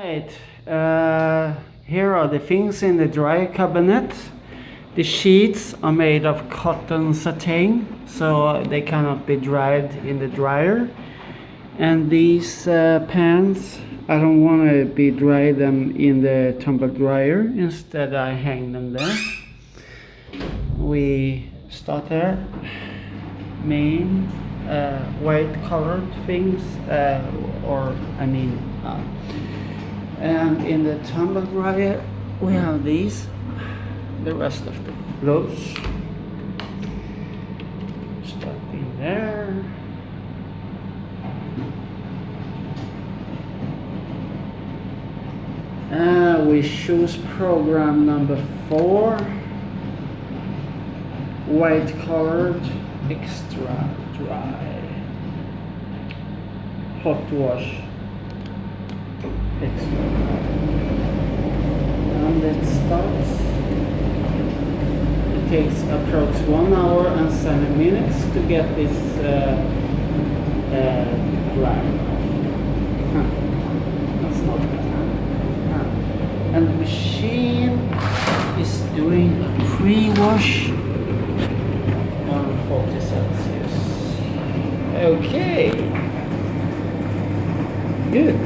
Right, here are the things in the dry cabinet. The sheets are made of cotton satin, so they cannot be dried in the dryer. And these pants, I don't want to be dry them in the tumble dryer. Instead, I hang them there. We start there. Main white colored things, and in the tumble dryer we have these, the rest of the clothes. Stuck in there. We choose program number 4, white colored, extra dry, hot wash, extra dry. And it starts. It takes approx 1 hour and 7 minutes to get this dry. That's not bad. And the machine is doing a pre-wash on 40 Celsius. Okay, good.